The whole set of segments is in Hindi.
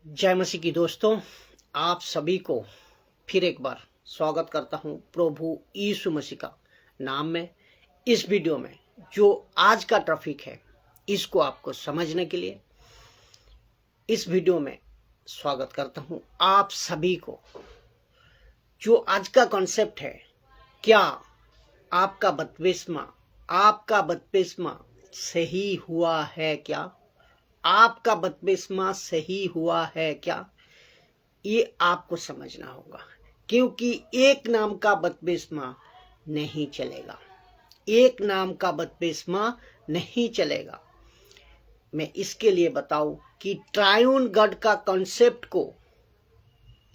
जय मसीह की दोस्तों, आप सभी को फिर एक बार स्वागत करता हूं प्रभु यीशु मसीह का नाम में। इस वीडियो में जो आज का टॉपिक है इसको आपको समझने के लिए इस वीडियो में स्वागत करता हूं आप सभी को। जो आज का कॉन्सेप्ट है, क्या आपका बपतिस्मा सही हुआ है क्या? आपका बपतिस्मा सही हुआ है क्या? ये आपको समझना होगा, क्योंकि एक नाम का बपतिस्मा नहीं चलेगा। एक नाम का बपतिस्मा नहीं चलेगा। मैं इसके लिए बताऊं कि ट्रायून गॉड का कॉन्सेप्ट को,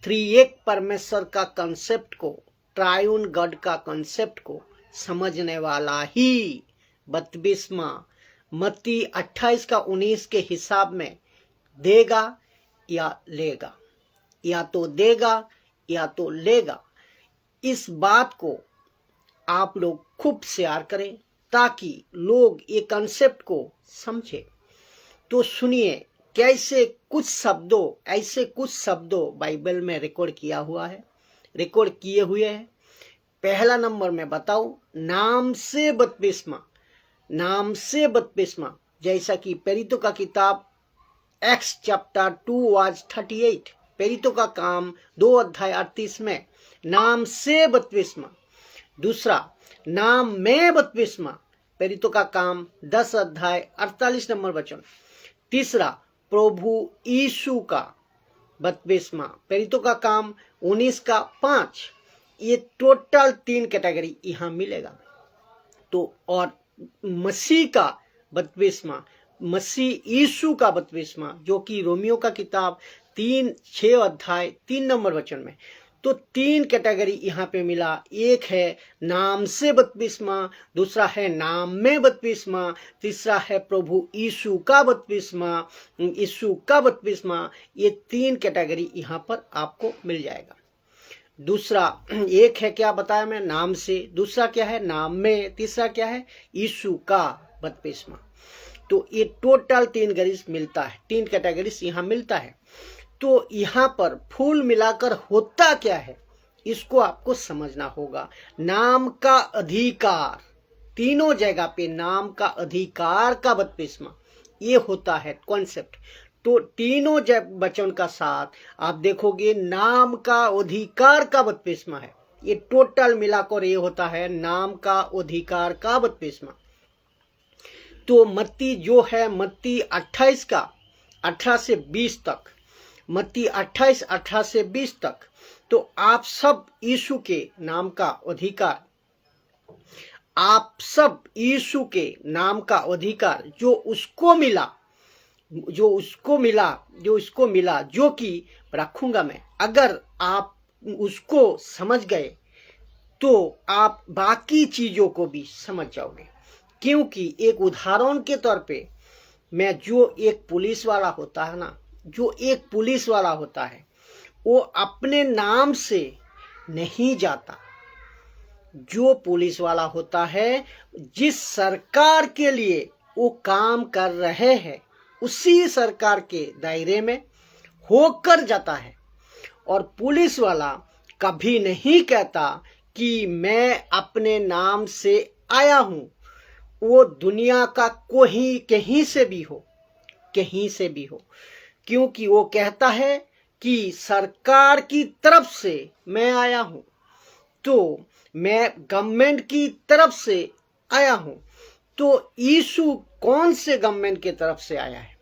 त्रिएक परमेश्वर का कॉन्सेप्ट को, ट्रायून गॉड का कॉन्सेप्ट को समझने वाला ही बपतिस्मा मत्ती 28:19 के हिसाब में देगा या लेगा, या तो देगा या तो लेगा। इस बात को आप लोग खूब शेयर करें ताकि लोग ये कॉन्सेप्ट को समझे। तो सुनिए कैसे ऐसे कुछ शब्दों बाइबल में रिकॉर्ड किए हुए हैं। पहला नंबर में बताओ, नाम से बपतिस्मा, जैसा कि प्रेरितों का किताब एक्स चैप्टर 2:38, प्रेरितों का काम 2:38 में नाम से बपतिस्मा। दूसरा, नाम में बपतिस्मा, प्रेरितों का काम 10:48 नंबर वचन। तीसरा, प्रभु यीशु का बपतिस्मा, प्रेरितों का काम 19:5। ये टोटल 3 कैटेगरी यहाँ मिलेगा। तो और मसीह का बपतिस्मा, मसीह यीशु का बपतिस्मा, जो कि रोमियो का किताब 3:6 नंबर वचन में। तो 3 कैटेगरी यहाँ पे मिला। एक है नाम से बपतिस्मा, दूसरा है नाम में बपतिस्मा, तीसरा है प्रभु यीशु का बपतिस्मा। ये 3 कैटेगरी यहाँ पर आपको मिल जाएगा। दूसरा, एक है क्या बताया मैं, नाम से, दूसरा क्या है नाम में, तीसरा क्या है यीशु का बपतिस्मा। तो ये टोटल 3 कैटेगरीज यहाँ मिलता है। तो यहाँ पर फूल मिलाकर होता क्या है इसको आपको समझना होगा। नाम का अधिकार, तीनों जगह पे नाम का अधिकार का बपतिस्मा ये होता है कॉन्सेप्ट। तो तीनों वचन का साथ आप देखोगे नाम का अधिकार का बपतिस्मा है। ये टोटल मिलाकर ये होता है नाम का अधिकार का बपतिस्मा। तो मत्ती जो है, मत्ती 28 का 18 से 20 तक, मत्ती 28 18 से 20 तक। तो आप सब यीशु के नाम का अधिकार, जो उसको मिला, जो कि रखूंगा मैं। अगर आप उसको समझ गए तो आप बाकी चीजों को भी समझ जाओगे। क्योंकि एक उदाहरण के तौर पे, मैं जो एक पुलिस वाला होता है, वो अपने नाम से नहीं जाता। जो पुलिस वाला होता है, जिस सरकार के लिए वो काम कर रहे हैं, उसी सरकार के दायरे में होकर जाता है। और पुलिस वाला कभी नहीं कहता कि मैं अपने नाम से आया हूं। वो दुनिया का कहीं से भी हो, क्योंकि वो कहता है कि सरकार की तरफ से मैं आया हूं, तो मैं गवर्नमेंट की तरफ से आया हूं। तो यीशु कौन से गवर्नमेंट की तरफ से आया है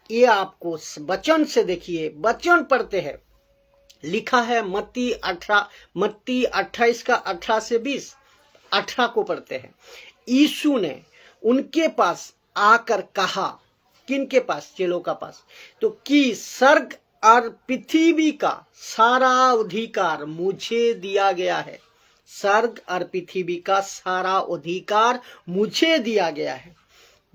ये आपको वचन से देखिए। वचन पढ़ते हैं, लिखा है मत्ती 28 का 18 से 20। 18 को पढ़ते हैं। यीशु ने उनके पास आकर कहा, किनके पास? चेलों का पास। तो कि स्वर्ग और पृथ्वी का सारा अधिकार मुझे दिया गया है। स्वर्ग और पृथ्वी का सारा अधिकार मुझे दिया गया है।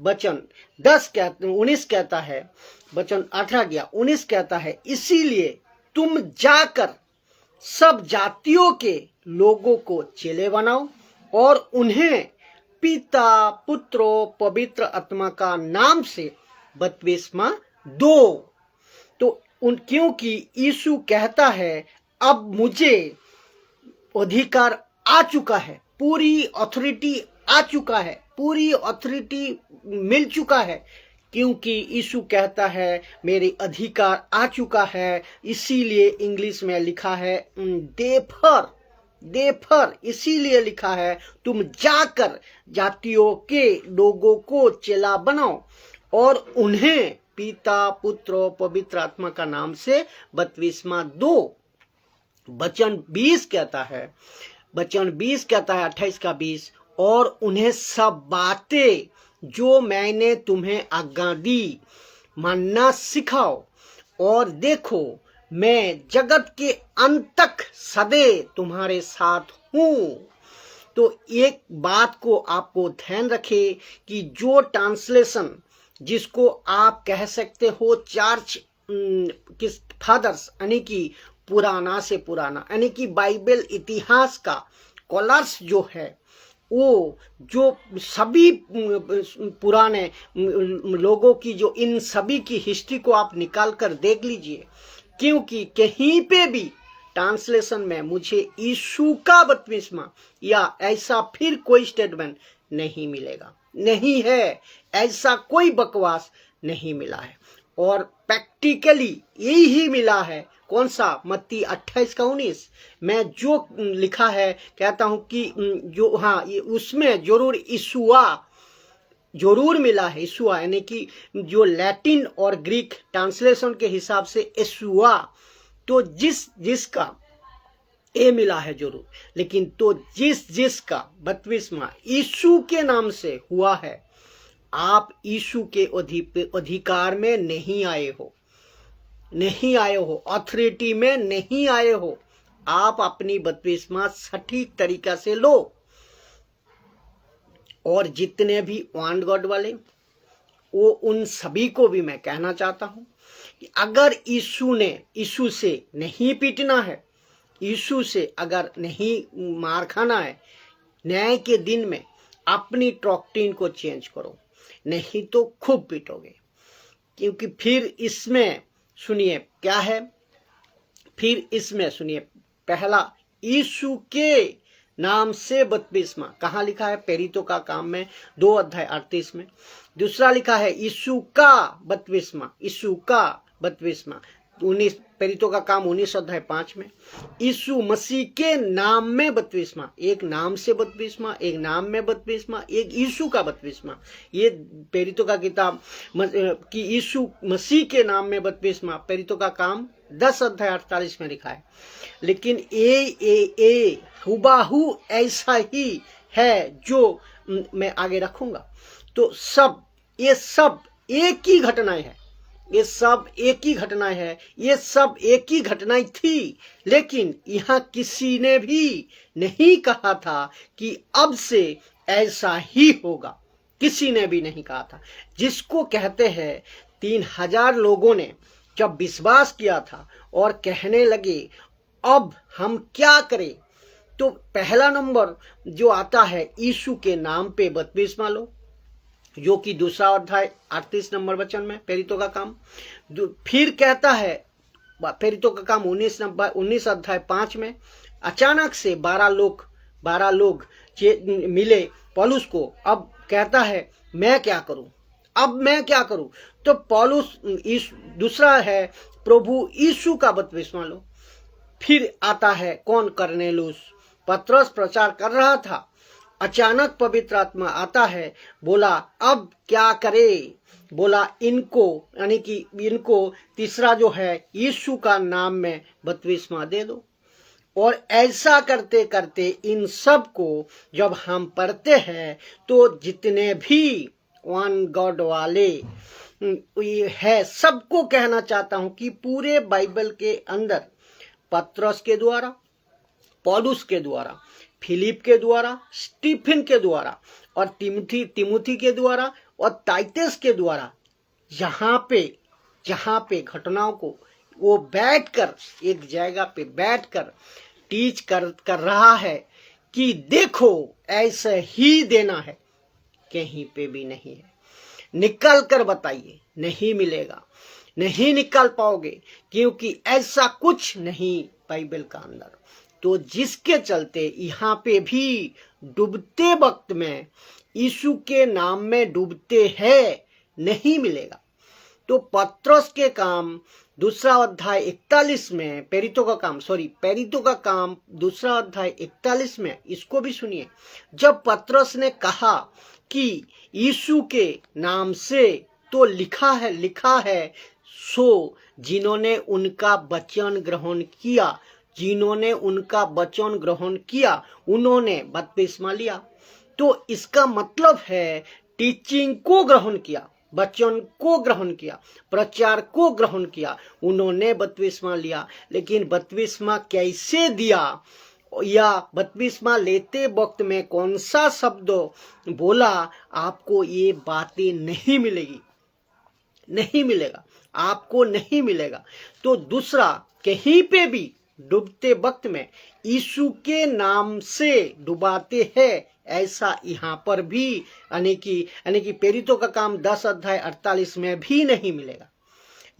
वचन 19 कहता है, वचन 18 गया 19 कहता है, इसीलिए तुम जाकर सब जातियों के लोगों को चेले बनाओ और उन्हें पिता पुत्र पवित्र आत्मा का नाम से बपतिस्मा दो। तो क्योंकि यीशु कहता है अब मुझे अधिकार आ चुका है, पूरी अथॉरिटी आ चुका है, पूरी अथॉरिटी मिल चुका है, क्योंकि यीशु कहता है मेरे अधिकार आ चुका है। इसीलिए इंग्लिश में लिखा है देफर, इसीलिए लिखा है तुम जाकर जातियों के लोगों को चेला बनाओ और उन्हें पिता पुत्र और पवित्र आत्मा का नाम से बपतिस्मा दो। वचन 20 कहता है, वचन 20 कहता है 28 का 20, और उन्हें सब बातें जो मैंने तुम्हें आज्ञा दी मानना सिखाओ, और देखो मैं जगत के अंत तक सदैव तुम्हारे साथ हूं। तो एक बात को आपको ध्यान रखे कि जो ट्रांसलेशन जिसको आप कह सकते हो चर्च किस फादर्स यानी कि पुराना से पुराना यानी कि बाइबल इतिहास का कॉलर्स जो है, वो जो सभी पुराने लोगों की जो इन सभी की हिस्ट्री को आप निकाल कर देख लीजिए, क्योंकि कहीं पे भी ट्रांसलेशन में मुझे यीशु का बपतिस्मा या ऐसा फिर कोई स्टेटमेंट नहीं मिलेगा, नहीं है, ऐसा कोई बकवास नहीं मिला है। और प्रैक्टिकली यही मिला है। कौन सा? मत्ती 28 का 19 में जो लिखा है, कहता हूं कि जो उसमें जरूर यीशुआ जरूर मिला है। यीशुआ यानी कि जो लैटिन और ग्रीक ट्रांसलेशन के हिसाब से यीशुआ, तो जिसका ये मिला है जरूर, लेकिन तो जिसका बपतिस्मा यीशु के नाम से हुआ है, आप यीशु के अधिकार में नहीं आए हो, अथॉरिटी में नहीं आए हो। आप अपनी बपतिस्मा सटीक तरीका से लो। और जितने भी वन गॉड वाले, वो उन सभी को भी मैं कहना चाहता हूं कि अगर यीशु से नहीं पीटना है, यीशु से अगर नहीं मार खाना है, न्याय के दिन में अपनी डॉक्ट्रिन को चेंज करो, नहीं तो खूब पीटोगे। क्योंकि फिर इसमें सुनिए क्या है, फिर इसमें सुनिए, पहला यीशु के नाम से बपतिस्मा कहाँ लिखा है? प्रेरितों का काम में 2 अध्याय 38 में। दूसरा लिखा है यीशु का बपतिस्मा, यीशु का बपतिस्मा 19 प्रेरितों का काम 19 अध्याय 5 में। यीशु मसीह के नाम में बपतिस्मा, एक नाम से बपतिस्मा, एक नाम में बपतिस्मा, एक यीशु का बपतिस्मा। ये प्रेरितों का किताब कि यीशु मसीह के नाम में बपतिस्मा, प्रेरितों का काम 10 अध्याय 48 में लिखा है। लेकिन ए हुबाहू ऐसा ही है जो मैं आगे रखूंगा। तो ये सब एक ही घटनाएं है, ये सब एक ही घटनाएं है, ये सब एक ही घटनाएं थी। लेकिन यहाँ किसी ने भी नहीं कहा था कि अब से ऐसा ही होगा, किसी ने भी नहीं कहा था। जिसको कहते हैं 3000 लोगों ने जब विश्वास किया था और कहने लगे अब हम क्या करें, तो पहला नंबर जो आता है यीशु के नाम पे बपतिस्मा लो, जो कि 2 अध्याय 38 नंबर वचन में प्रेरितों का काम। फिर कहता है प्रेरितों का काम 19 अध्याय 5 में, अचानक से 12 लोग मिले पौलुस को। अब कहता है मैं क्या करूं, अब मैं क्या करूं? तो पौलुस दूसरा है प्रभु यीशु का बपतिस्मा लो। फिर आता है कौन? करनेलुस। पतरस प्रचार कर रहा था, अचानक पवित्र आत्मा आता है, बोला अब क्या करे? बोला इनको यानी कि इनको तीसरा जो है यीशु का नाम में बपतिस्मा दे दो। और ऐसा करते करते इन सब को जब हम पढ़ते हैं तो जितने भी वन गॉड वाले है सबको कहना चाहता हूं कि पूरे बाइबल के अंदर पतरस के द्वारा, पौलुस के द्वारा, फिलिप के द्वारा, स्टीफन के द्वारा और तिमुथी के द्वारा और टाइटस के द्वारा जहां पे घटनाओं को वो बैठकर एक जगह पे बैठकर टीच कर रहा है कि देखो ऐसे ही देना है, कहीं पे भी नहीं है। निकल कर बताइए, नहीं मिलेगा। नहीं निकाल पाओगे, क्योंकि ऐसा कुछ नहीं बाइबल का अंदर। तो जिसके चलते यहाँ पे भी डूबते वक्त में यीशु के नाम में डूबते हैं, नहीं मिलेगा। तो पत्रस के काम दूसरा अध्याय 41 में, पेरितो का काम दूसरा अध्याय 41 में, इसको भी सुनिए। जब पत्रस ने कहा कि यीशु के नाम से तो लिखा है सो जिन्होंने उनका वचन ग्रहण किया उन्होंने बपतिस्मा लिया। तो इसका मतलब है टीचिंग को ग्रहण किया, वचन को ग्रहण किया, प्रचार को ग्रहण किया, उन्होंने बपतिस्मा लिया। लेकिन बपतिस्मा कैसे दिया या बपतिस्मा लेते वक्त में कौन सा शब्द बोला, आपको ये बातें नहीं मिलेगा, आपको नहीं मिलेगा। तो दूसरा, कहीं पे भी डूबते वक्त में यीशु के नाम से डुबाते हैं, ऐसा यहाँ पर भी यानी कि पेरितो का काम 10 अध्याय 48 में भी नहीं मिलेगा।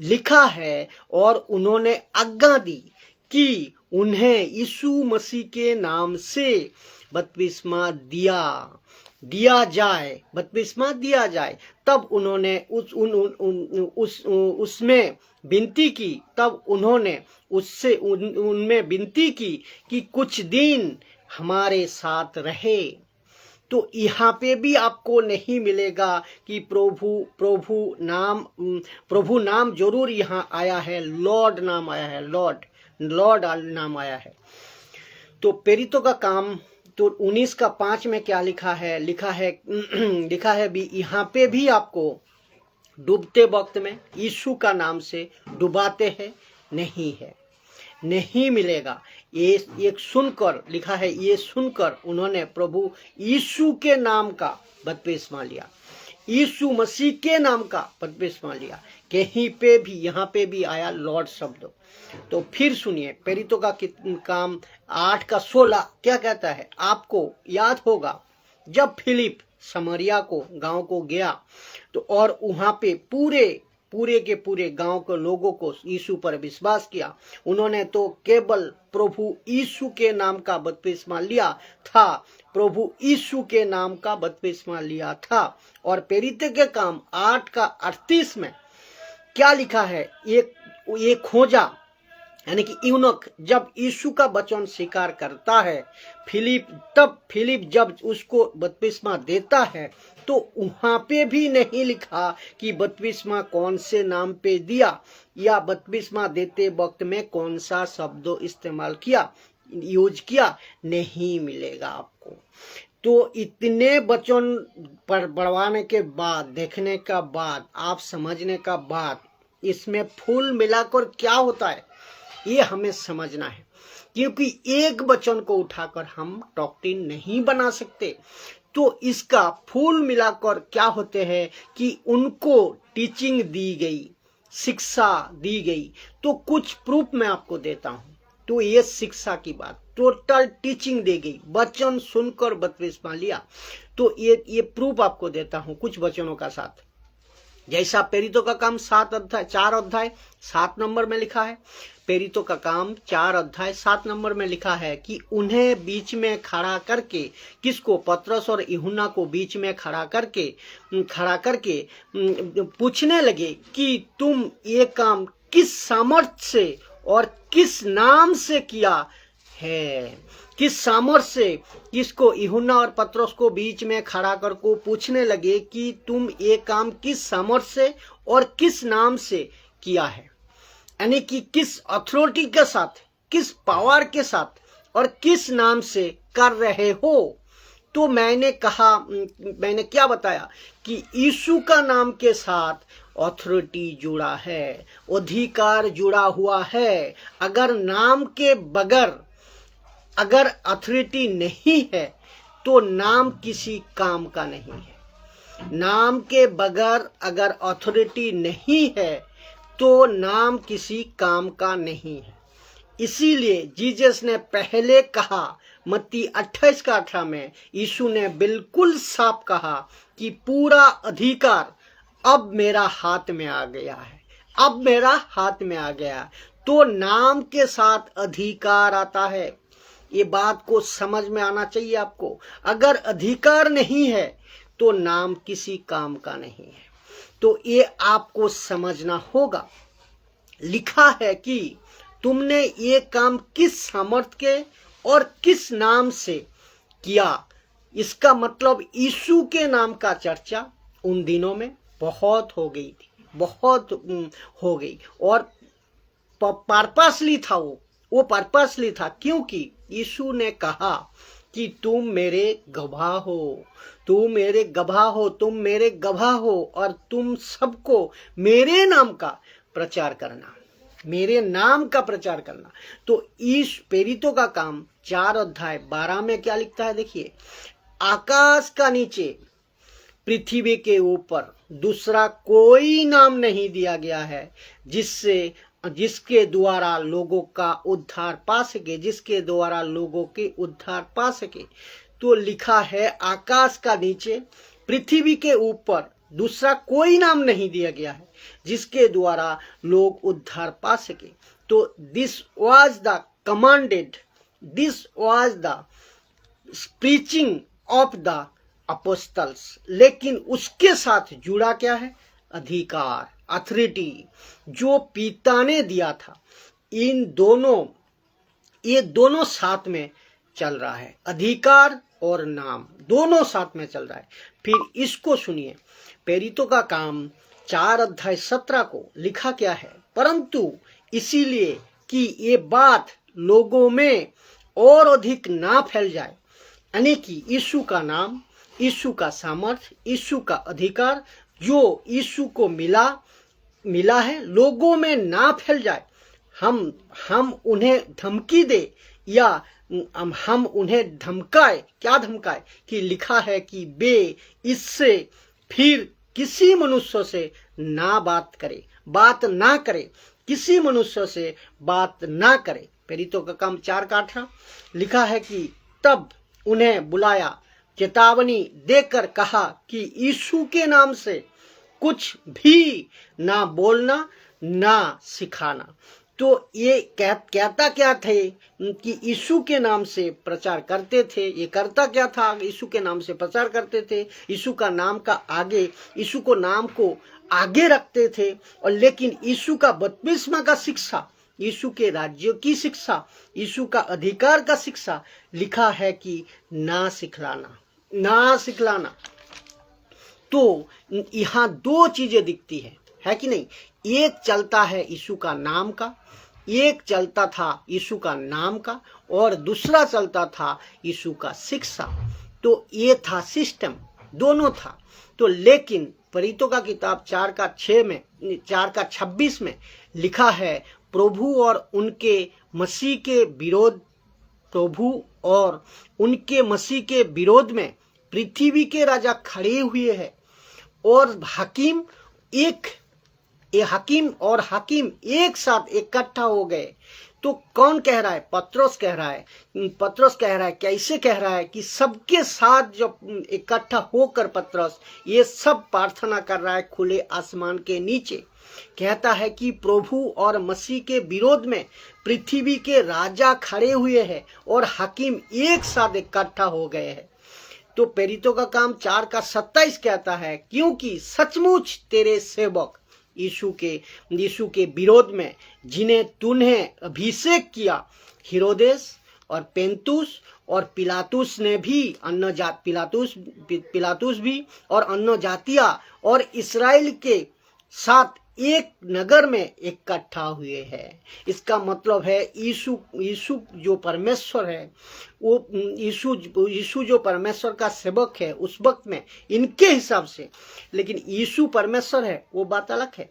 लिखा है और उन्होंने आज्ञा दी कि उन्हें यीशु मसीह के नाम से बपतिस्मा दिया जाए। तब उन्होंने उसमें विनती की, उनमें विनती की कि कुछ दिन हमारे साथ रहे। तो यहाँ पे भी आपको नहीं मिलेगा कि प्रभु नाम जरूर यहाँ आया है, लॉर्ड नाम आया है, लॉर्ड नाम आया है। तो पेरितो का काम तो 19:5 में क्या लिखा है भी, यहाँ पे भी आपको डूबते वक्त में यीशु का नाम से डुबाते हैं, नहीं मिलेगा। ये सुनकर लिखा है, ये सुनकर उन्होंने प्रभु यीशु के नाम का बपतिस्मा लिया, यीशु मसीह के नाम का बपतिस्मा लिया। कहीं पे भी यहाँ पे भी आया लॉर्ड शब्द। तो फिर सुनिए, पेरितो का काम 8:16 क्या कहता है। आपको याद होगा जब फिलिप समरिया गांव को गया तो और वहां पे पूरे के पूरे गांव के लोगों को यीशु पर विश्वास किया। उन्होंने तो केवल प्रभु यीशु के नाम का बपतिस्मा लिया था, प्रभु यीशु के नाम का बपतिस्मा लिया था। और पेरितो के काम 8:38 में क्या लिखा है, ये खोजा यानी कि यूनुक जब यीशु का वचन स्वीकार करता है, फिलिप जब उसको बपतिस्मा देता है, तो वहां पे भी नहीं लिखा कि बपतिस्मा कौन से नाम पे दिया या बपतिस्मा देते वक्त में कौन सा शब्द इस्तेमाल यूज किया, नहीं मिलेगा आपको। तो इतने वचन पर बढ़वाने के बाद, देखने का बाद, आप समझने का बाद, इसमें फूल मिलाकर क्या होता है ये हमें समझना है। क्योंकि एक वचन को उठाकर हम डॉक्ट्रिन नहीं बना सकते। तो इसका फूल मिलाकर क्या होते हैं कि उनको टीचिंग दी गई, शिक्षा दी गई। तो कुछ प्रूफ मैं आपको देता हूं। तो ये शिक्षा की बात, टोटल टीचिंग दी गई, वचन सुनकर बपतिस्मा लिया। तो ये प्रूफ आपको देता हूं कुछ वचनों का साथ। जैसा पेरितो का काम 4 अध्याय 7 नंबर में लिखा है, पेरितो का काम 4 अध्याय 7 नंबर में लिखा है कि उन्हें बीच में खड़ा करके, किसको, पतरस और यूहन्ना को बीच में खड़ा करके पूछने लगे कि तुम ये काम किस सामर्थ्य से और किस नाम से किया है। किस सामर्थ्य से, किसको, यूहन्ना और पतरस को बीच में खड़ा कर को पूछने लगे कि तुम ये काम किस सामर्थ्य से और किस नाम से किया है, यानी कि किस अथॉरिटी के साथ, किस पावर के साथ और किस नाम से कर रहे हो। तो मैंने क्या बताया कि यीशु का नाम के साथ अथॉरिटी जुड़ा है, अधिकार जुड़ा हुआ है। अगर नाम के बगैर अगर अथॉरिटी नहीं है तो नाम किसी काम का नहीं है। नाम के बगैर अगर अथॉरिटी नहीं है तो नाम किसी काम का नहीं है। इसीलिए जीसस ने पहले कहा, मत्ती 28:18 में यीशु ने बिल्कुल साफ कहा कि पूरा अधिकार अब मेरा हाथ में आ गया है, अब मेरा हाथ में आ गया। तो नाम के साथ अधिकार आता है। ये बात को समझ में आना चाहिए आपको। अगर अधिकार नहीं है तो नाम किसी काम का नहीं है। तो ये आपको समझना होगा। लिखा है कि तुमने ये काम किस सामर्थ के और किस नाम से किया। इसका मतलब यीशु के नाम का चर्चा उन दिनों में बहुत हो गई थी, बहुत हो गई। और पर्पसली था, वो पर्पसली था, क्योंकि यीशु ने कहा कि तुम मेरे गवाह हो, तुम मेरे गवाह हो, तुम मेरे गवाह हो, और तुम सबको मेरे नाम का प्रचार करना, मेरे नाम का प्रचार करना। तो इस प्रेरितों का काम 4:12 में क्या लिखता है, देखिए। आकाश का नीचे पृथ्वी के ऊपर दूसरा कोई नाम नहीं दिया गया है जिसके द्वारा लोगों का उद्धार पा सके, जिसके द्वारा लोगों के उद्धार पा सके। तो लिखा है आकाश का नीचे पृथ्वी के ऊपर दूसरा कोई नाम नहीं दिया गया है जिसके द्वारा लोग उद्धार पा सके। तो this was the commanded, this was the preaching of the apostles. लेकिन उसके साथ जुड़ा क्या है, अधिकार, अथॉरिटी, जो पिता ने दिया था। इन दोनों, ये दोनों साथ में चल रहा है, अधिकार और नाम दोनों साथ में चल रहा है। फिर इसको सुनिए, प्रेरितों का काम 4:17 को लिखा क्या है, परंतु इसीलिए कि ये बात लोगों में और अधिक ना फैल जाए, यानी कि यीशु का नाम, यीशु का सामर्थ्य, यीशु का अधिकार जो यीशु को मिला है, लोगों में ना फैल जाए। हम उन्हें धमकी दे या हम उन्हें धमकाए, क्या धमकाए, कि लिखा है कि वे इससे फिर किसी मनुष्य से बात ना करे, किसी मनुष्य से बात ना करे। प्रेरितों का काम 4:18 लिखा है कि तब उन्हें बुलाया, चेतावनी देकर कहा कि यीशु के नाम से कुछ भी ना बोलना, ना सिखाना। तो ये कहता क्या थे कि यीशु के नाम से प्रचार करते थे। ये करता क्या था, यीशु के नाम से प्रचार करते थे, यीशु का नाम का आगे, यीशु को नाम को आगे रखते थे। और लेकिन यीशु का बपतिस्मा का शिक्षा, यीशु के राज्य की शिक्षा, यीशु का अधिकार का शिक्षा लिखा है कि ना सिखलाना। तो यहाँ दो चीजें दिखती है कि नहीं। एक चलता है यीशु का नाम का, एक चलता था यीशु का नाम का, और दूसरा चलता था यीशु का शिक्षा। तो ये था सिस्टम, दोनों था। तो लेकिन प्रेरितों का किताब 4:26 में लिखा है, प्रभु और उनके मसीह के विरोध में पृथ्वी के राजा खड़े हुए हैं, और हाकिम एक साथ इकट्ठा हो गए। तो कौन कह रहा है, पत्रोस कह रहा है। कैसे कह रहा है कि सबके साथ जब इकट्ठा होकर पत्रोस ये सब प्रार्थना कर रहा है खुले आसमान के नीचे। कहता है कि प्रभु और मसीह के विरोध में पृथ्वी के राजा खड़े हुए हैं और हाकिम एक साथ इकट्ठा हो गए हैं। तो प्रेरितों का काम 4:27 कहता है, क्योंकि सचमुच तेरे सेवक यीशु के विरोध में जिन्हें तूने अभिषेक किया, हेरोदेस और पेंतुस और पिलातुस भी और अन्य जातियां और इस्राएल के साथ एक नगर में इकट्ठा हुए हैं। इसका मतलब है यीशु जो परमेश्वर है, वो यीशु जो परमेश्वर का सेवक है उस वक्त में इनके हिसाब से, लेकिन यीशु परमेश्वर है वो बात अलग है।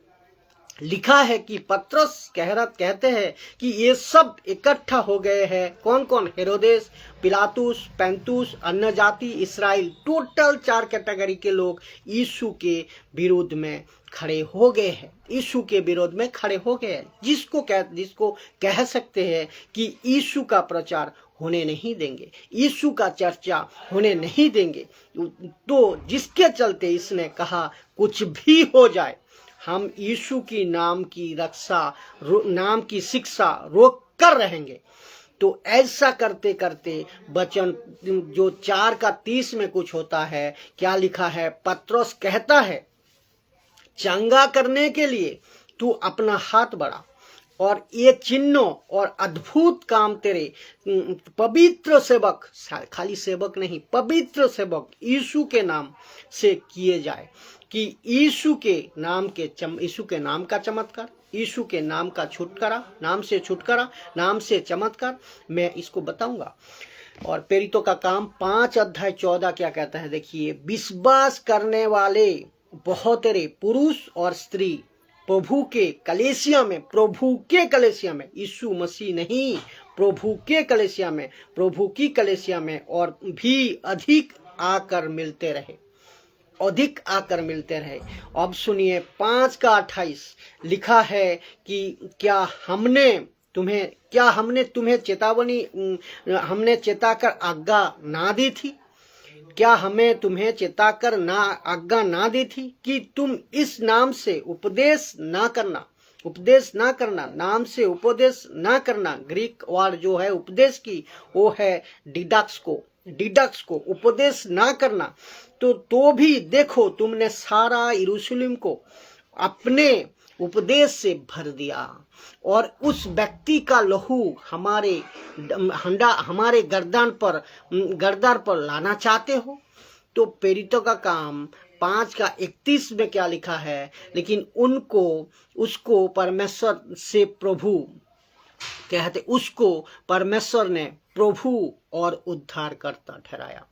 लिखा है कि पत्रस कहते हैं कि ये सब इकट्ठा हो गए हैं। कौन कौन, हेरोदेस, पिलातुस, पेंतुस, अन्य जाति, इस्राएल, टोटल 4 कैटेगरी के लोग यीशु के विरोध में खड़े हो गए हैं, यीशु के विरोध में खड़े हो गए हैं, जिसको कह सकते हैं कि यीशु का प्रचार होने नहीं देंगे, यीशु का चर्चा होने नहीं देंगे। तो जिसके चलते इसने कहा कुछ भी हो जाए हम यीशु की नाम की रक्षा, नाम की शिक्षा रोक कर रहेंगे। तो ऐसा करते करते वचन जो 4:30 में कुछ होता है, क्या लिखा है? पत्रोस कहता है, चंगा करने के लिए तू अपना हाथ बढ़ा और ये चिन्हों और अद्भुत काम तेरे पवित्र सेवक, खाली सेवक नहीं, पवित्र सेवक यीशु के नाम से किए जाए। कि यीशु के नाम का चमत्कार, यीशु के नाम का छुटकारा, नाम से छुटकारा, नाम से चमत्कार, मैं इसको बताऊंगा। और प्रेरितों का काम 5:14 क्या कहता है? देखिए, विश्वास करने वाले बहुत रे पुरुष और स्त्री प्रभु के कलेसिया में, यीशु मसीह नहीं, प्रभु के कलेसिया में, प्रभु की कलेसिया में और भी अधिक आकर मिलते रहे। अब सुनिए 5:28 लिखा है कि क्या हमने तुम्हें हमने चेताकर आज्ञा ना दी थी? क्या हमें तुम्हें चेताकर आज्ञा ना दी थी कि तुम इस नाम से उपदेश ना करना, नाम से उपदेश ना करना। ग्रीक वर्ड जो है उपदेश की, वो है डिडक्स को उपदेश ना करना। तो भी देखो, तुमने सारा यरूशलेम को अपने उपदेश से भर दिया और उस व्यक्ति का लहू हमारे गर्दन पर लाना चाहते हो। तो प्रेरितों का काम 5:31 में क्या लिखा है? लेकिन उसको परमेश्वर से प्रभु कहते, उसको परमेश्वर ने प्रभु और उद्धारकर्ता ठहराया।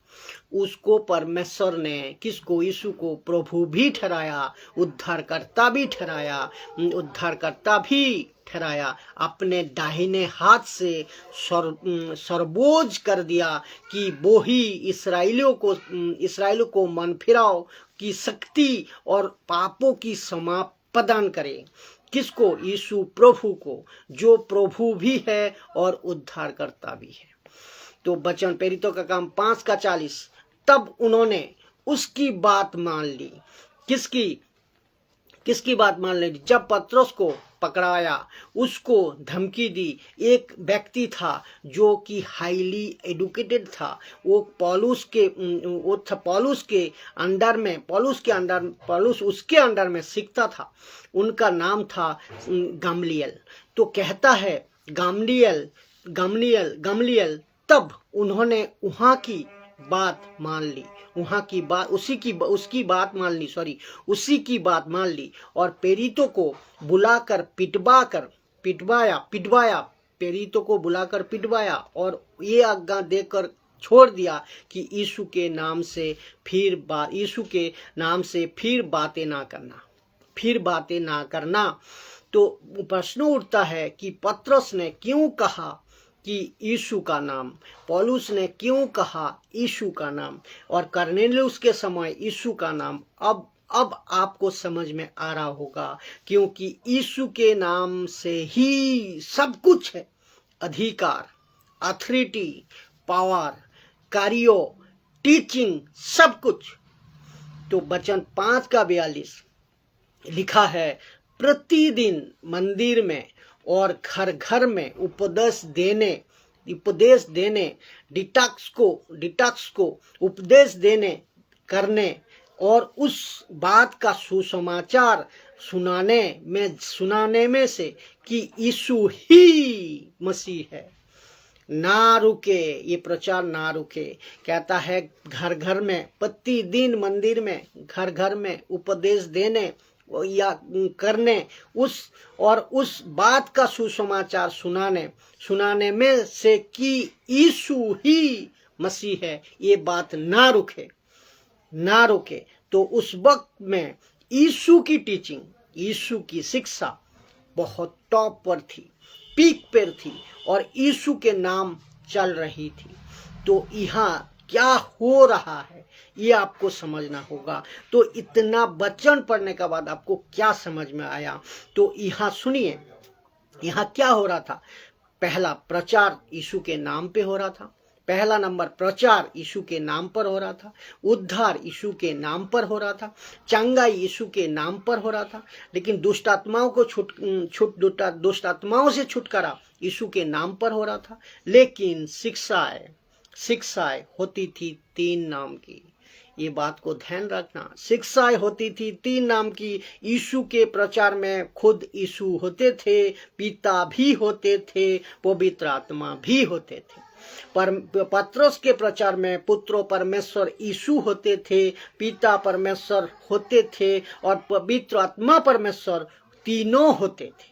उसको परमेश्वर ने किसको? यीशु को प्रभु भी ठहराया, उद्धारकर्ता भी ठहराया। अपने दाहिने हाथ से सर्वोज कर दिया कि वो ही इस्राएलियों को मन फिराओ की शक्ति और पापों की क्षमा प्रदान करे। किसको? यीशु प्रभु को, जो प्रभु भी है और उद्धारकर्ता भी है। तो वचन प्रेरितों का काम 5:40, तब उन्होंने उसकी बात मान ली। किसकी बात मान ली? जब पत्रोस को पकड़ाया, उसको धमकी दी। एक व्यक्ति था जो कि हाईली एडुकेटेड था, वो पौलुस उसके अंडर में सीखता था। उनका नाम था गमलीएल। तो कहता है गमलीएल, तब उन्होंने वहां की बात मान ली, उसी की बात मान ली और प्रेरितों को बुलाकर पिटवाया और ये आज्ञा देकर छोड़ दिया कि यीशु के नाम से फिर बातें ना करना। तो प्रश्न उठता है कि पत्रोस ने क्यों कहा कि यीशु का नाम, पौलुस ने क्यों कहा यीशु का नाम, और कर्नेलियुस के समय यीशु का नाम। अब आपको समझ में आ रहा होगा, क्योंकि यीशु के नाम से ही सब कुछ है। अधिकार, अथॉरिटी, पावर, कार्यो, टीचिंग, सब कुछ। तो वचन 5:42 लिखा है, प्रतिदिन मंदिर में और घर घर में उपदेश देने, डिटॉक्स को उपदेश करने और उस बात का सुसमाचार सुनाने में से कि यीशु ही मसीह है, ना रुके, ये प्रचार ना रुके। कहता है घर घर में, प्रतिदिन मंदिर में, घर घर में उपदेश देने या करने, उस बात का सुसमाचार सुनाने में से कि यीशु ही मसीह है, ये बात ना रुके। तो उस वक्त में यीशु की टीचिंग, यीशु की शिक्षा बहुत टॉप पर थी, पीक पर थी और यीशु के नाम चल रही थी। तो यहाँ क्या हो रहा है ये आपको समझना होगा। तो इतना वचन पढ़ने के बाद आपको क्या समझ में आया? तो यहाँ सुनिए, यहाँ क्या हो रहा था। पहला प्रचार यीशु के नाम पे हो रहा था, पहला नंबर प्रचार यीशु के नाम पर हो रहा था, उद्धार यीशु के नाम पर हो रहा था, चंगाई यीशु के नाम पर हो रहा था। लेकिन दुष्ट आत्माओं से छुटकारा यीशु के नाम पर हो रहा था। लेकिन शिक्षाएं होती थी 3 नाम की। ये बात को ध्यान रखना, शिक्षाएं होती थी 3 नाम की। यीशु के प्रचार में खुद यीशु होते थे, पिता भी होते थे, पवित्र आत्मा भी होते थे। पर पत्रोस के प्रचार में पुत्रो परमेश्वर यीशु होते थे, पिता परमेश्वर होते थे और पवित्र आत्मा परमेश्वर, तीनों होते थे।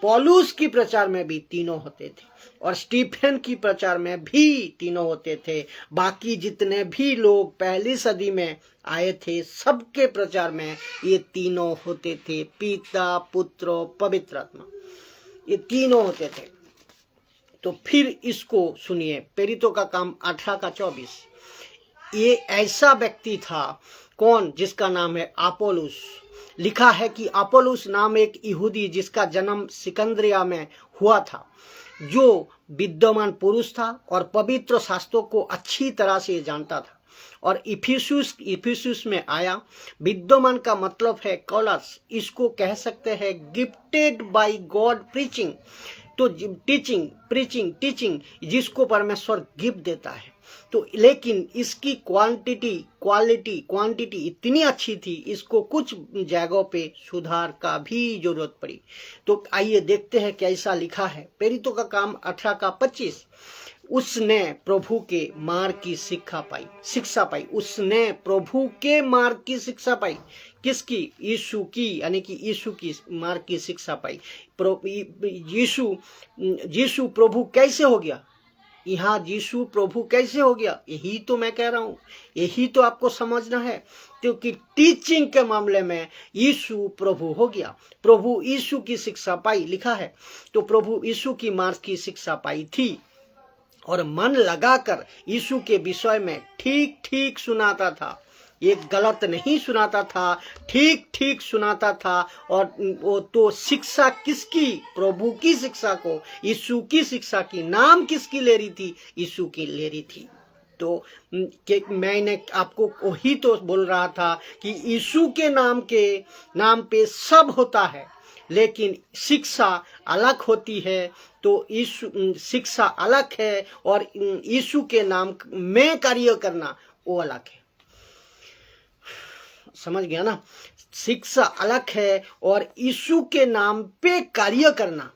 पौलुस की प्रचार में भी तीनों होते थे और स्टीफन की प्रचार में भी तीनों होते थे। बाकी जितने भी लोग पहली सदी में आए थे, सबके प्रचार में ये तीनों होते थे, पिता, पुत्र, पवित्र आत्मा, ये तीनों होते थे। तो फिर इसको सुनिए, प्रेरितों का काम 18 का 24। ये ऐसा व्यक्ति था, कौन? जिसका नाम है अपोलोस। लिखा है कि अपोलोस नाम एक यहूदी जिसका जन्म सिकंदरिया में हुआ था, जो विद्वान पुरुष था और पवित्र शास्त्रों को अच्छी तरह से जानता था और इफिसुस में आया। विद्वान का मतलब है कॉलर्स, इसको कह सकते हैं गिफ्टेड बाय गॉड प्रीचिंग। तो टीचिंग जिसको परमेश्वर गिफ्ट देता है। तो लेकिन इसकी क्वांटिटी इतनी अच्छी थी, इसको कुछ जगहों पे सुधार का भी जरूरत पड़ी। तो आइए देखते हैं कैसा लिखा है। प्रेरितों का काम 18 का 25। उसने प्रभु के मार्ग की शिक्षा पाई। उसने प्रभु के मार्ग की शिक्षा पाई। किसकी? यीशु की, यानी कि यीशु की मार्ग की शिक्षा पाई। यीशु प्रभु कैसे हो गया? यहाँ यीशु प्रभु कैसे हो गया? यही तो मैं कह रहा हूँ, यही तो आपको समझना है। क्योंकि टीचिंग के मामले में यीशु प्रभु हो गया, प्रभु यीशु की शिक्षा पाई। लिखा है तो प्रभु यीशु की मार्ग की शिक्षा पाई थी और मन लगाकर यीशु के विषय में ठीक ठीक सुनाता था। ये गलत नहीं सुनाता था, ठीक ठीक सुनाता था। और वो तो शिक्षा किसकी? प्रभु की शिक्षा को, यीशु की शिक्षा की। नाम किसकी ले रही थी? यीशु की ले रही थी। तो मैंने आपको वही तो बोल रहा था कि यीशु के नाम पे सब होता है, लेकिन शिक्षा अलग होती है। तो यीशु शिक्षा अलग है और यीशु के नाम में कार्य करना वो अलग है। समझ गया ना? शिक्षा अलग है और यीशु के नाम पे कार्य करना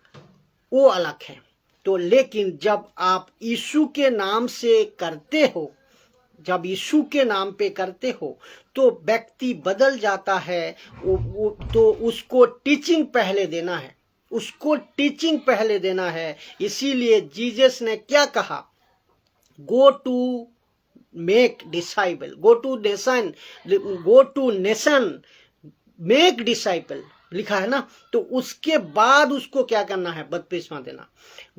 वो अलग है। तो लेकिन जब आप यीशु के नाम से करते हो, जब यीशु के नाम पे करते हो, तो व्यक्ति बदल जाता है। तो उसको टीचिंग पहले देना है, उसको टीचिंग पहले देना है। इसीलिए जीसस ने क्या कहा? Go to make disciple, go to nation make disciple, लिखा है ना। तो उसके बाद उसको क्या करना है? बपतिस्मा देना।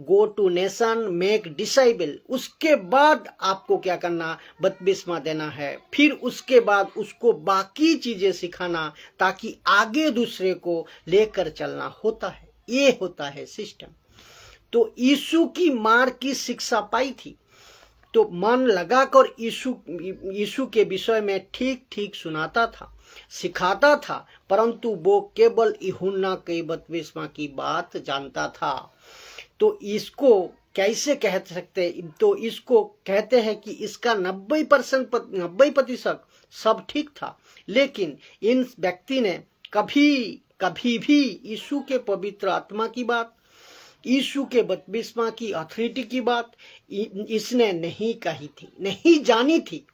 Go to nation make disciple, उसके बाद आपको क्या करना? बपतिस्मा देना है। फिर उसके बाद उसको बाकी चीजें सिखाना, ताकि आगे दूसरे को लेकर चलना होता है। ये होता है सिस्टम। तो यीशु की मार्ग की शिक्षा पाई थी, तो मन लगाकर यीशु के विषय में ठीक ठीक सुनाता था, सिखाता था। परंतु वो केवल यूहन्ना के बपतिस्मा की बात जानता था। तो इसको कैसे कह सकते? तो इसको कहते हैं कि इसका 90% सब ठीक था, लेकिन इन व्यक्ति ने कभी भी यीशु के पवित्र आत्मा की बात, यीशु के बपतिस्मा की अथॉरिटी की बात इसने नहीं कही थी, नहीं जानी थी।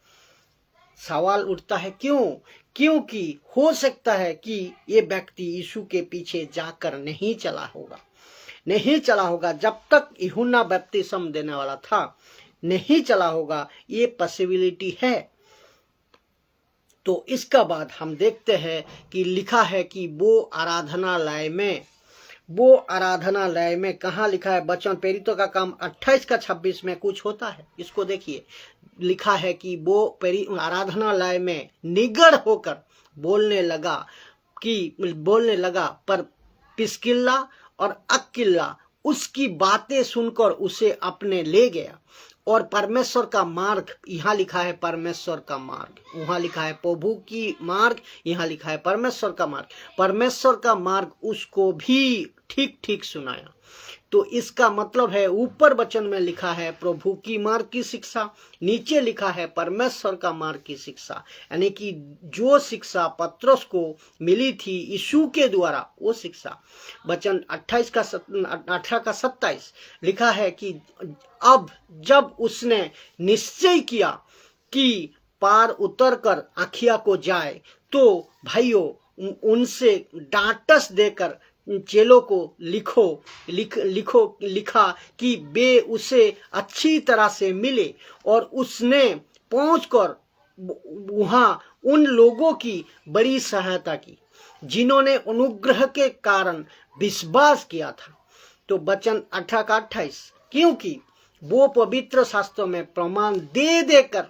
सवाल उठता है क्यों? क्योंकि हो सकता है कि ये व्यक्ति यीशु के पीछे जाकर नहीं चला होगा जब तक यूहन्ना बपतिस्मा देने वाला था, नहीं चला होगा, ये पॉसिबिलिटी है। तो इसका बाद हम देखते हैं कि लिखा है कि वो आराधनालय में कहाँ लिखा है? वचन प्रेरितों का काम 28 का 26 में कुछ होता है। इसको देखिए, लिखा है कि वो आराधनालय में निगड़ होकर बोलने लगा, पर प्रिस्किल्ला और अक्विला उसकी बातें सुनकर उसे अपने ले गया और परमेश्वर का मार्ग, यहाँ लिखा है परमेश्वर का मार्ग, वहां लिखा है प्रभु की मार्ग, यहाँ लिखा है परमेश्वर का मार्ग। परमेश्वर का मार्ग उसको भी ठीक ठीक सुनाया। तो इसका मतलब है ऊपर वचन में लिखा है प्रभु की मार्ग की शिक्षा, नीचे लिखा है परमेश्वर का मार्ग की शिक्षा। यानी कि जो शिक्षा पत्रोस को मिली थी यीशु के द्वारा, वो शिक्षा। वचन 18 का 27 लिखा है कि अब जब उसने निश्चय किया कि पार उतरकर अखिया को जाए, तो भाइयों उनसे डांटस देकर चेलों को लिखा कि वे उसे अच्छी तरह से मिले, और उसने पहुंचकर वहां उन लोगों की बड़ी सहायता की जिन्होंने अनुग्रह के कारण विश्वास किया था। तो वचन 18 का 28, क्योंकि वो पवित्र शास्त्रों में प्रमाण दे देकर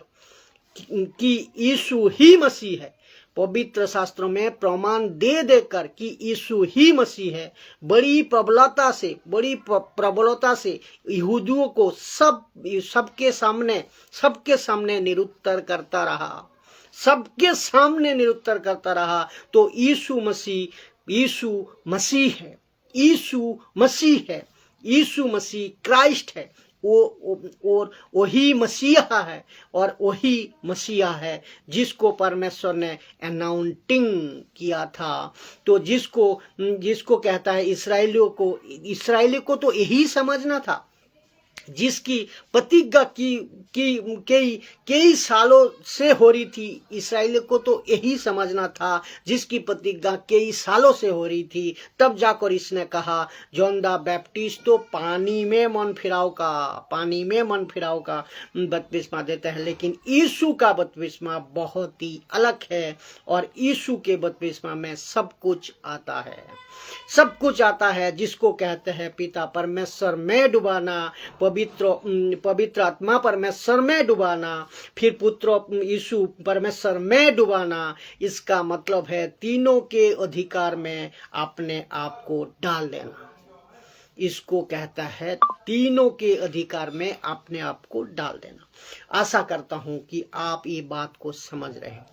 कि यीशु ही मसीह है, पवित्र शास्त्रों में प्रमाण दे देकर कि यीशु ही मसीह है, बड़ी प्रबलता से यहूदियों को सबके सामने निरुत्तर करता रहा। तो यीशु मसीह क्राइस्ट है, और वही मसीहा है, और वही मसीहा है जिसको परमेश्वर ने अनाउंटिंग किया था। तो जिसको कहता है इस्राएलियों को तो यही समझना था, जिसकी प्रतिज्ञा कई सालों से हो रही थी। इस्राएलियों को तो यही समझना था, जिसकी प्रतिज्ञा कई सालों से हो रही थी। तब जाकर इसने कहा, जॉन द बैप्टिस्ट तो पानी में मन फिराव का बपतिस्मा देता है, लेकिन यीशु का बपतिस्मा बहुत ही अलग है, और यीशु के बपतिस्मा में सब कुछ आता है, जिसको कहते हैं पिता परमेश्वर में डुबाना, पवित्र आत्मा परमेश्वर में डुबाना, फिर पुत्र यीशु परमेश्वर में डुबाना। इसका मतलब है तीनों के अधिकार में अपने आप को डाल देना। इसको कहता है तीनों के अधिकार में अपने आप को डाल देना। आशा करता हूं कि आप ये बात को समझ रहे हो।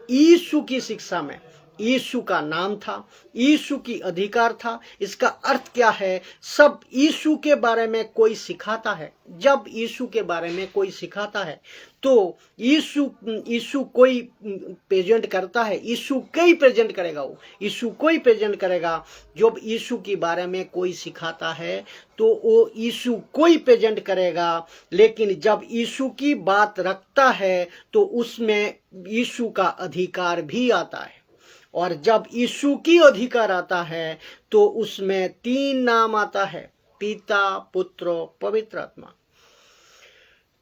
यीशु की शिक्षा में यीशु का नाम था, यीशु की अधिकार था। इसका अर्थ क्या है? सब यीशु के बारे में कोई सिखाता है, जब यीशु के बारे में कोई सिखाता है तो यीशु कोई प्रेजेंट करता है, यीशु कोई प्रेजेंट करेगा। जब यीशु के बारे में कोई सिखाता है तो वो यीशु कोई प्रेजेंट करेगा, लेकिन जब यीशु की बात रखता है तो उसमें यीशु का अधिकार भी आता है। और जब यीशु की अधिकार आता है तो उसमें 3 नाम आता है, पिता, पुत्र, पवित्र आत्मा।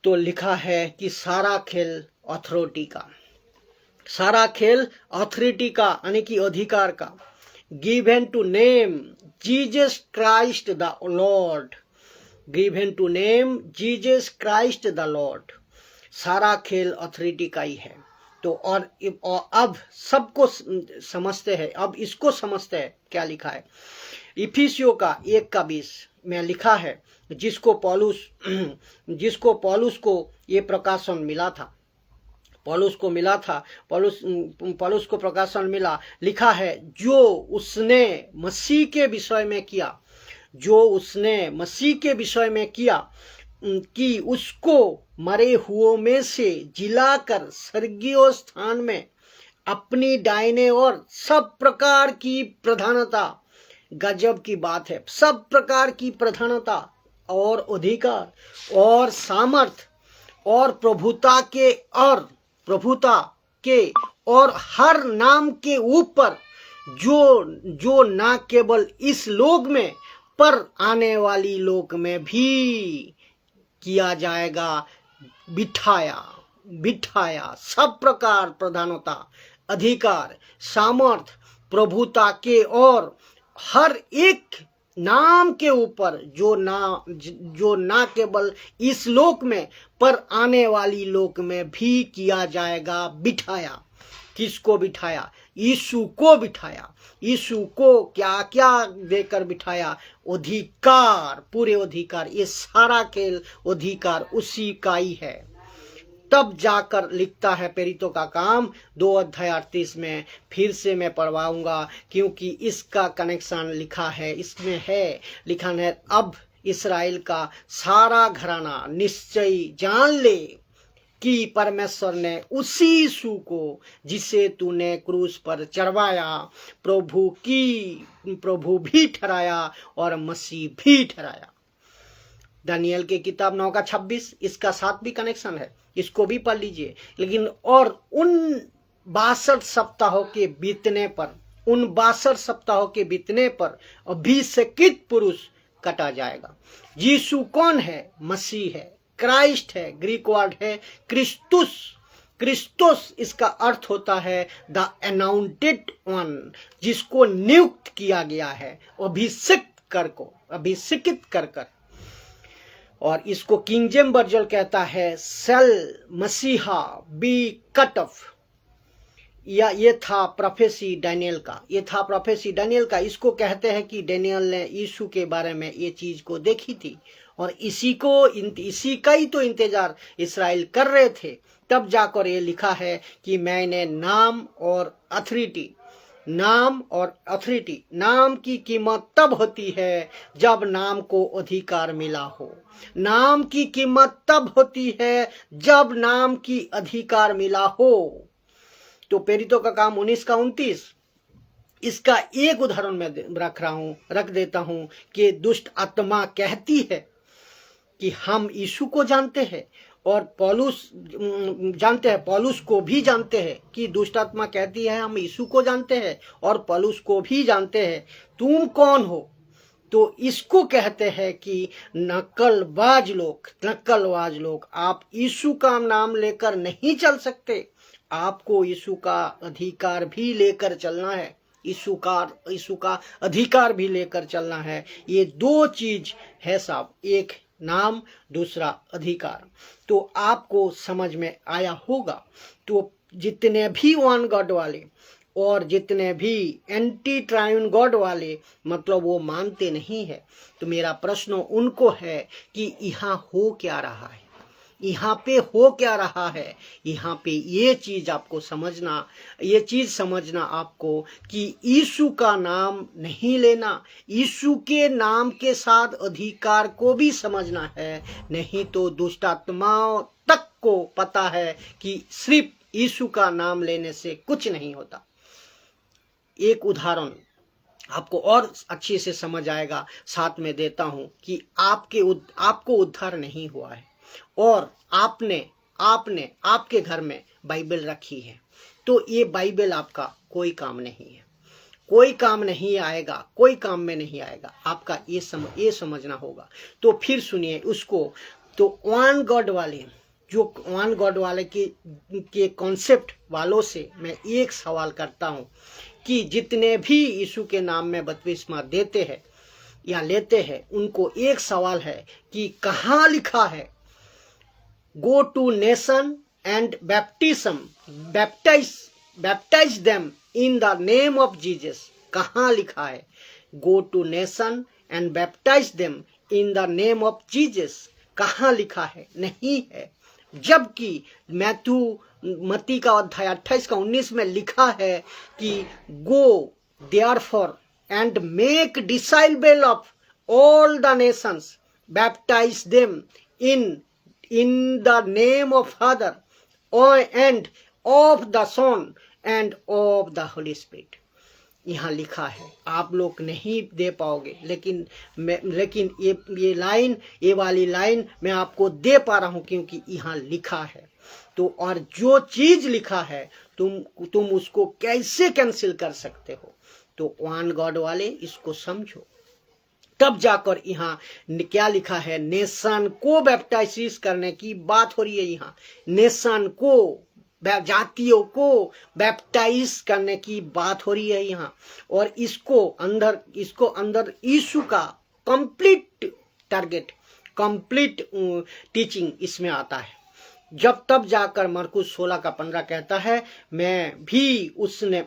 तो लिखा है कि सारा खेल अथॉरिटी का यानी कि अधिकार का, given to name Jesus Christ the Lord. सारा खेल अथॉरिटी का ही है। तो और अब सबको समझते हैं, अब इसको समझते हैं क्या लिखा है। इफिसियों का 1:20 में लिखा है, जिसको पौलुस को ये प्रकाशन मिला था, पौलुस को प्रकाशन मिला। लिखा है, जो उसने मसीह के विषय में किया कि उसको मरे हुओं में से जिलाकर स्वर्गीय स्थान में अपनी दाहिने ओर सब प्रकार की प्रधानता, गजब की बात है, सब प्रकार की प्रधानता और अधिकार और सामर्थ और प्रभुता के और हर नाम के ऊपर जो ना केवल इस लोक में पर आने वाली लोक में भी किया जाएगा, बिठाया सब प्रकार प्रधानता, अधिकार, सामर्थ, प्रभुता के और हर एक नाम के ऊपर जो ना केवल इस लोक में पर आने वाली लोक में भी किया जाएगा, बिठाया। किसको बिठाया? यीशु को बिठाया। यीशु को क्या क्या देकर बिठाया? अधिकार, पूरे अधिकार, ये सारा खेल अधिकार उसी का ही है। तब जाकर लिखता है प्रेरितों का काम 2:38 में, फिर से मैं पढ़वाऊंगा क्योंकि इसका कनेक्शन लिखा है, इसमें है, लिखा है, अब इस्राएल का सारा घराना निश्चय जान ले कि परमेश्वर ने उसी यीशु को जिसे तूने क्रूस पर चढ़वाया प्रभु भी ठहराया और मसीह भी ठहराया। दानियल की किताब 9:26, इसका साथ भी कनेक्शन है, इसको भी पढ़ लीजिए। लेकिन और उन 62 सप्ताहों के बीतने पर, उन 62 सप्ताहों के बीतने पर अभिषेकित पुरुष कटा जाएगा। यीशु कौन है? मसीह है, क्राइस्ट है, ग्रीक वर्ड है क्रिस्तुस। क्रिस्तुस इसका अर्थ होता है द अनाउंटेड वन, जिसको नियुक्त किया गया है, अभिषेकित कर। और इसको किंग जेम्स वर्जन कहता है सेल मसीहा बी कट ऑफ। या ये था प्रोफेसी डैनियल का, इसको कहते हैं कि डैनियल ने यीशु के बारे में ये चीज को देखी थी और इसी का ही तो इंतजार इस्राएल कर रहे थे। तब जाकर ये लिखा है कि मैंने नाम और अथॉरिटी, नाम की कीमत तब होती है जब नाम को अधिकार मिला हो। नाम की कीमत तब होती है जब नाम की अधिकार मिला हो। तो प्रेरितों का काम 19:29, इसका एक उदाहरण मैं रख देता हूं कि दुष्ट आत्मा कहती है कि हम यीशु को जानते हैं और पौलुस को भी जानते हैं, कि दुष्ट आत्मा कहती है हम यीशु को जानते हैं और पौलुस को भी जानते हैं, तुम कौन हो? तो इसको कहते हैं कि नकलबाज लोग, आप यीशु का नाम लेकर नहीं चल सकते, आपको यीशु का अधिकार भी लेकर चलना है, यीशु का अधिकार भी लेकर चलना है। ये दो चीज है साहब, एक नाम, दूसरा अधिकार। तो आपको समझ में आया होगा। तो जितने भी वन गॉड वाले और जितने भी एंटी ट्रायून गॉड वाले, मतलब वो मानते नहीं है, तो मेरा प्रश्न उनको है कि यहाँ हो क्या रहा है, यहाँ पे ये चीज आपको समझना, आपको कि यीशु का नाम नहीं लेना, यीशु के नाम के साथ अधिकार को भी समझना है, नहीं तो दुष्ट आत्माओं तक को पता है कि सिर्फ यीशु का नाम लेने से कुछ नहीं होता। एक उदाहरण आपको और अच्छे से समझ आएगा, साथ में देता हूं कि आपको उद्धार नहीं हुआ है और आपके घर में बाइबल रखी है, तो ये बाइबल आपका कोई काम नहीं है, कोई काम नहीं आएगा, कोई काम में नहीं आएगा, आपका ये समझना होगा। तो फिर सुनिए उसको। तो वन गॉड वाले के कॉन्सेप्ट वालों से मैं एक सवाल करता हूं कि जितने भी यीशु के नाम में बपतिस्मा देते हैं या लेते हैं, उनको एक सवाल है कि कहाँ लिखा है go to nation and baptize them in the name of Jesus? कहाँ लिखा है go to nation and baptize them in the name of Jesus? कहाँ लिखा है? नहीं है। जबकि मत्ती का अध्याय 28:19 में लिखा है कि go therefore and make disciples of all the nations, baptize them in the name of Father and of the Son and of the Holy Spirit। यहाँ लिखा है, आप लोग नहीं दे पाओगे, लेकिन ये वाली लाइन मैं आपको दे पा रहा हूं क्योंकि यहाँ लिखा है। तो और जो चीज लिखा है तुम उसको कैसे कैंसिल कर सकते हो? तो वन गॉड वाले इसको समझो। तब जाकर यहाँ क्या लिखा है, नेशन को बैप्टाइज करने की बात हो रही है। यहाँ नेशन को, जातियों को बैप्टाइज करने की बात हो रही है यहाँ। और इसको अंदर यीशु का कंप्लीट टारगेट, कंप्लीट टीचिंग इसमें आता है। जब तब जाकर मरकुस 16 का 15 कहता है, मैं भी उसने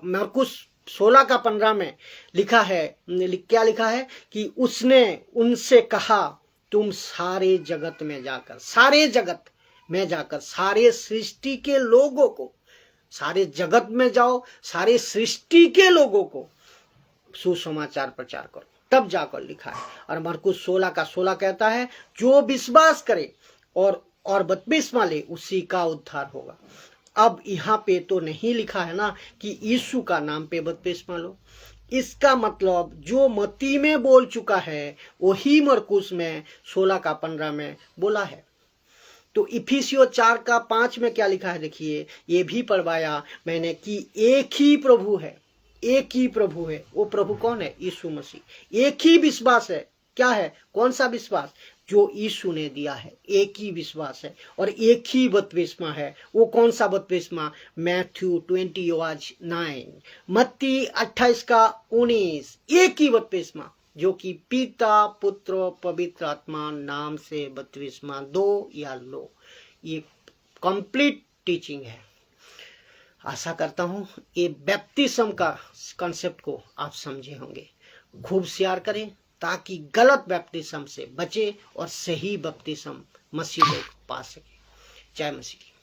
मरकुस 16 का 15 में लिखा है, क्या लिखा है कि उसने उनसे कहा, तुम सारे जगत में जाकर, सारे जगत में जाकर सारे सृष्टि के लोगों को, सारे जगत में जाओ, सारे सृष्टि के लोगों को सुसमाचार प्रचार करो। तब जाकर लिखा है। और मरकुस 16 का 16 कहता है, जो विश्वास करे और बपतिस्मा ले उसी का उद्धार होगा। अब यहाँ पे तो नहीं लिखा है ना कि यीशु का नाम पे बपतिस्मा लो। इसका मतलब जो मत्ती में बोल चुका है वही मरकुस में 16 का 15 में बोला है। तो इफिसियों 4 का 5 में क्या लिखा है, देखिए, ये भी पढ़वाया मैंने कि एक ही प्रभु है, एक ही प्रभु है। वो प्रभु कौन है? यीशु मसीह। एक ही विश्वास है। क्या है? कौन सा विश्वास? जो यीशु ने दिया है, एक ही विश्वास है। और एक ही बपतिस्मा है। वो कौन सा बपतिस्मा? मैथ्यू 20:9, मत्ती 28 का 19। एक ही बपतिस्मा जो कि पिता पुत्र पवित्र आत्मा नाम से बपतिस्मा दो या लो। ये कंप्लीट टीचिंग है। आशा करता हूँ ये बैप्टिज्म का कॉन्सेप्ट को आप समझे होंगे। खूब शेयर करें ताकि गलत बैप्टिज्म से बचे और सही बैप्टिज्म मसीह लोग पा सके। जय मसीह।